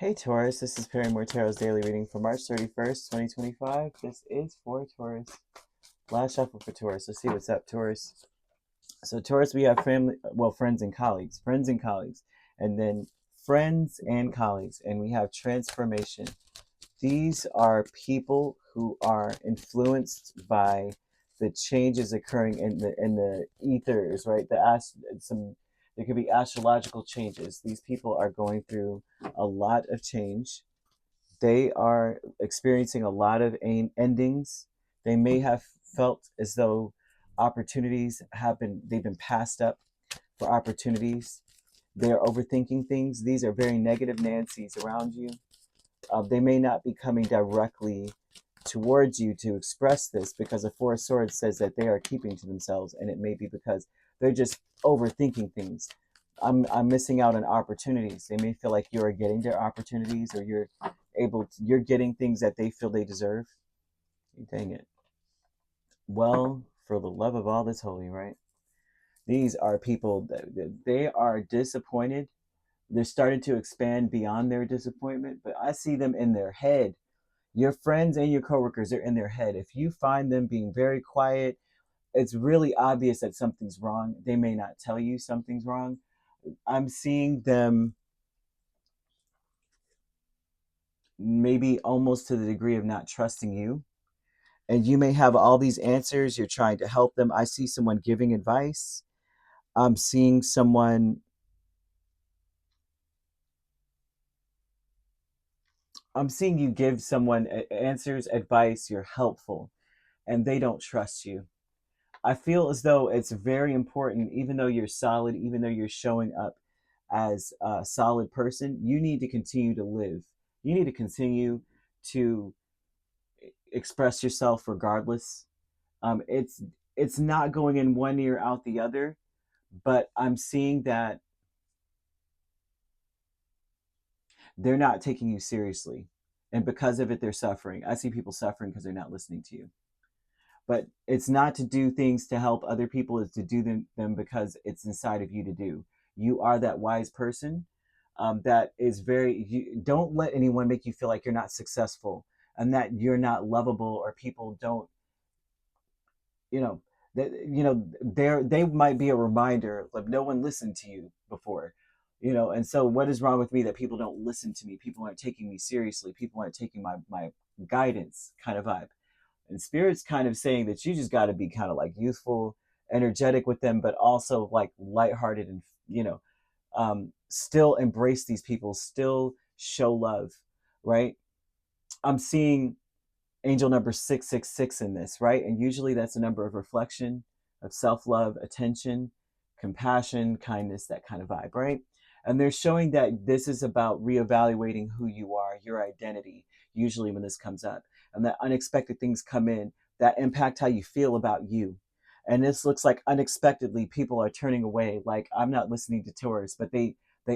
Hey Taurus, this is Perrymore Tarot's daily reading for March 31st, 2025. This is for Taurus. Last shuffle for Taurus. Let's see what's up, Taurus. So Taurus, we have family, well, friends and colleagues, and then friends and colleagues, and we have transformation. These are people who are influenced by the changes occurring in the ethers, right? There could be astrological changes. These people are going through a lot of change. They are experiencing a lot of endings. They may have felt as though they've been passed up for opportunities. They're overthinking things. These are very negative Nancy's around you. They may not be coming directly towards you to express this, because the Four of Swords says that they are keeping to themselves, and it may be because they're just overthinking things. I'm missing out on opportunities. They may feel like you're getting their opportunities, or you're getting things that they feel they deserve. Dang it. Well, for the love of all that's holy, right? These are people that they are disappointed. They're starting to expand beyond their disappointment, but I see them in their head. Your friends and your coworkers are in their head. If you find them being very quiet, it's really obvious that something's wrong. They may not tell you something's wrong. I'm seeing them maybe almost to the degree of not trusting you. And you may have all these answers. You're trying to help them. I see someone giving advice. I'm seeing someone, I'm seeing you give someone answers, advice. You're helpful, and they don't trust you. I feel as though it's very important, even though you're solid, even though you're showing up as a solid person, you need to continue to live. You need to continue to express yourself regardless. It's not going in one ear out the other, but I'm seeing that they're not taking you seriously, and because of it, they're suffering. I see people suffering because they're not listening to you. But it's not to do things to help other people, it's to do them because it's inside of you to do. You are that wise person, that is don't let anyone make you feel like you're not successful and that you're not lovable, or people don't, you know, they might be a reminder of no one listened to you before, and so what is wrong with me that people don't listen to me? People aren't taking me seriously. People aren't taking my guidance, kind of vibe. And Spirit's kind of saying that you just got to be kind of like youthful, energetic with them, but also like lighthearted, and still embrace these people, still show love, right? I'm seeing angel number 666 in this, right? And usually that's a number of reflection, of self-love, attention, compassion, kindness, that kind of vibe, right? And they're showing that this is about reevaluating who you are, your identity, usually when this comes up, and that unexpected things come in that impact how you feel about you. And this looks like unexpectedly people are turning away, like, I'm not listening to Taurus, but they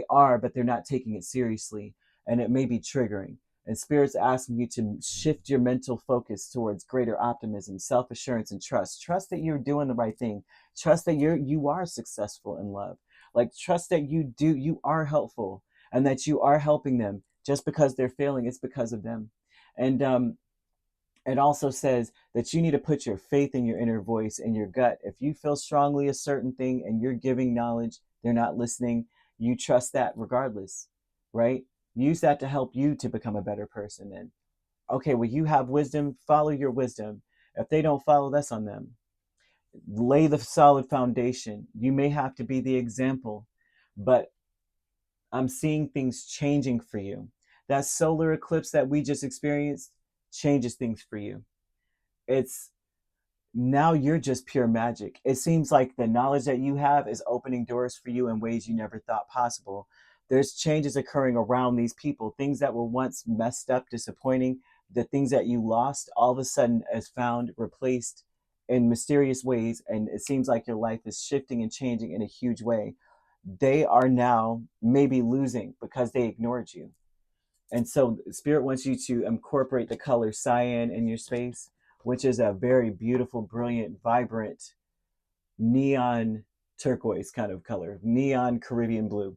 are, but they're not taking it seriously, and it may be triggering. And Spirit's asking you to shift your mental focus towards greater optimism, self-assurance, and trust. Trust that you're doing the right thing. Trust that you are successful in love. Like, trust that you are helpful, and that you are helping them. Just because they're failing, it's because of them. And it also says that you need to put your faith in your inner voice and your gut. If you feel strongly a certain thing and you're giving knowledge, they're not listening, you trust that regardless, right? Use that to help you to become a better person. And okay, well, you have wisdom, follow your wisdom. If they don't follow, that's on them. Lay the solid foundation. You may have to be the example, but I'm seeing things changing for you. That solar eclipse that we just experienced changes things for you. It's now you're just pure magic. It seems like the knowledge that you have is opening doors for you in ways you never thought possible. There's changes occurring around these people. Things that were once messed up, disappointing, the things that you lost, all of a sudden is found, replaced in mysterious ways. And it seems like your life is shifting and changing in a huge way. They are now maybe losing because they ignored you. And so Spirit wants you to incorporate the color cyan in your space, which is a very beautiful, brilliant, vibrant, neon turquoise kind of color, neon Caribbean blue.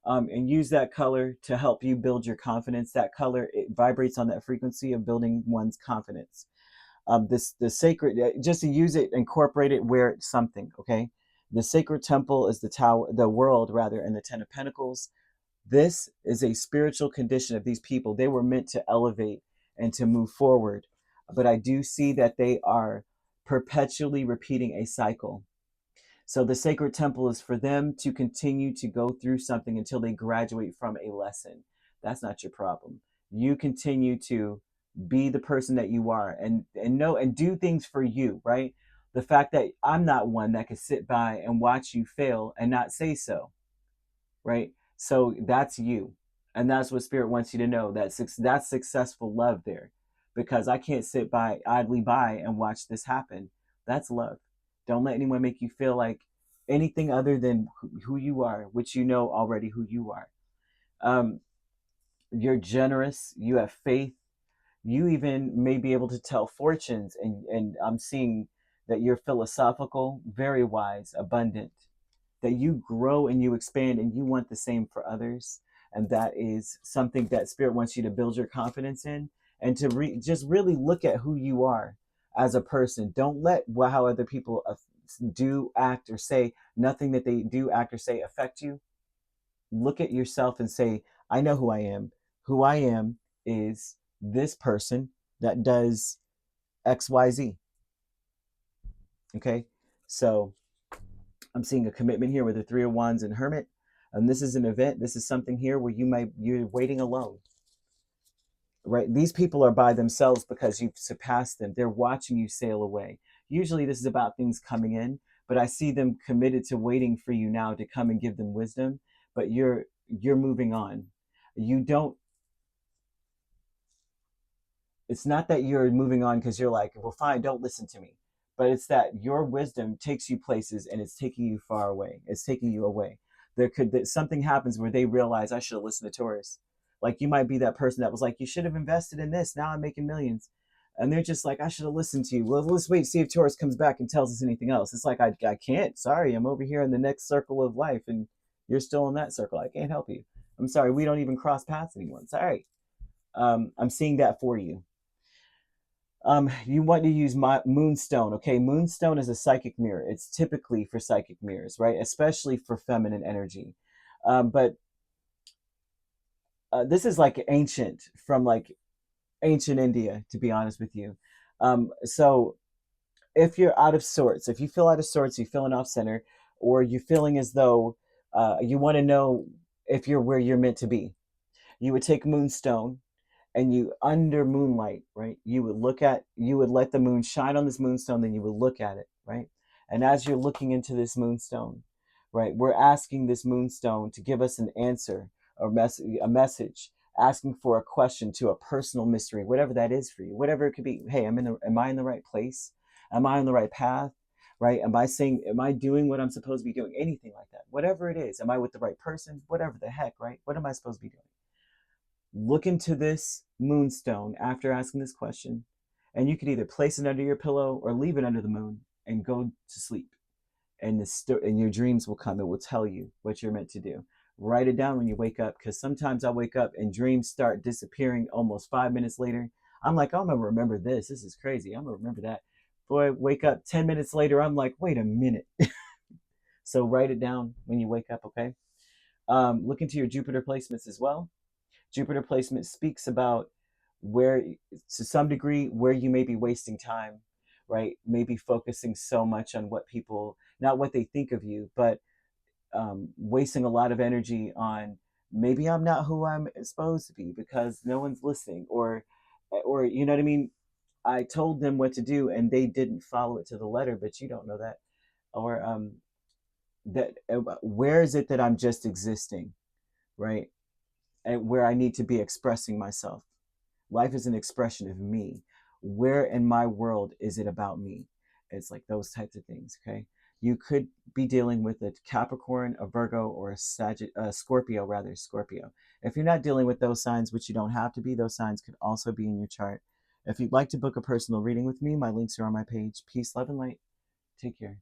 and use that color to help you build your confidence. That color, it vibrates on that frequency of building one's confidence. The sacred, just to use it, incorporate it, wear it something. Okay, the sacred temple is the tower, the world rather, and the Ten of Pentacles. This is a spiritual condition of these people. They were meant to elevate and to move forward, but I do see that they are perpetually repeating a cycle. So the sacred temple is for them to continue to go through something until they graduate from a lesson. That's not your problem. You continue to be the person that you are, and know and do things for you, right? The fact that I'm not one that could sit by and watch you fail and not say so, right? So that's you. And that's what spirit wants you to know. That's successful love there. Because I can't sit by idly by and watch this happen. That's love. Don't let anyone make you feel like anything other than who you are, which you know already who you are. You're generous, you have faith, you even may be able to tell fortunes, and I'm seeing that you're philosophical, very wise, abundant, that you grow and you expand and you want the same for others. And that is something that spirit wants you to build your confidence in, and to just really look at who you are as a person. Don't let how other people do, act, or say, nothing that they do, act, or say affect you. Look at yourself and say, I know who I am. Who I am is this person that does XYZ. Okay, so I'm seeing a commitment here with the Three of Wands and Hermit. And this is an event. This is something here where you're waiting alone, right? These people are by themselves because you've surpassed them. They're watching you sail away. Usually this is about things coming in, but I see them committed to waiting for you now to come and give them wisdom. But you're moving on. You don't, it's not that you're moving on because you're like, well, fine, don't listen to me. But it's that your wisdom takes you places and it's taking you far away. It's taking you away. Something happens where they realize, I should have listened to Taurus. Like, you might be that person that was like, you should have invested in this. Now I'm making millions. And they're just like, I should have listened to you. Well, let's wait, see if Taurus comes back and tells us anything else. It's like, I can't. Sorry, I'm over here in the next circle of life and you're still in that circle. I can't help you. I'm sorry, we don't even cross paths anymore. Sorry. I'm seeing that for you. You want to use moonstone. Okay, moonstone is a psychic mirror. It's typically for psychic mirrors, right? Especially for feminine energy. But this is like ancient, from like ancient India, to be honest with you. So if you're out of sorts, if you feel out of sorts, you're feeling off center, or you're feeling as though you want to know if you're where you're meant to be, you would take moonstone, and you, under moonlight, right, you would let the moon shine on this moonstone, then you would look at it, right? And as you're looking into this moonstone, right, we're asking this moonstone to give us an answer or a message, asking for a question to a personal mystery, whatever that is for you, whatever it could be. Hey, am I in the right place? Am I on the right path? Right? Am I doing what I'm supposed to be doing? Anything like that, whatever it is. Am I with the right person? Whatever the heck, right? What am I supposed to be doing? Look into this moonstone after asking this question, and you could either place it under your pillow or leave it under the moon and go to sleep. And your dreams will come. It will tell you what you're meant to do. Write it down when you wake up, because sometimes I wake up and dreams start disappearing almost 5 minutes later. I'm like, oh, I'm gonna remember this. This is crazy. I'm gonna remember that. Boy, wake up 10 minutes later. I'm like, wait a minute. So write it down when you wake up, okay? Look into your Jupiter placements as well. Jupiter placement speaks about where, to some degree, where you may be wasting time, right? Maybe focusing so much on what people, not what they think of you, but wasting a lot of energy on, maybe I'm not who I'm supposed to be because no one's listening, or you know what I mean? I told them what to do and they didn't follow it to the letter, but you don't know that. Or where is it that I'm just existing, right? And where I need to be expressing myself. Life is an expression of me. Where in my world is it about me? It's like those types of things, okay? You could be dealing with a Capricorn, a Virgo, or a Scorpio, rather, Scorpio. If you're not dealing with those signs, which you don't have to be, those signs could also be in your chart. If you'd like to book a personal reading with me, my links are on my page. Peace, love, and light. Take care.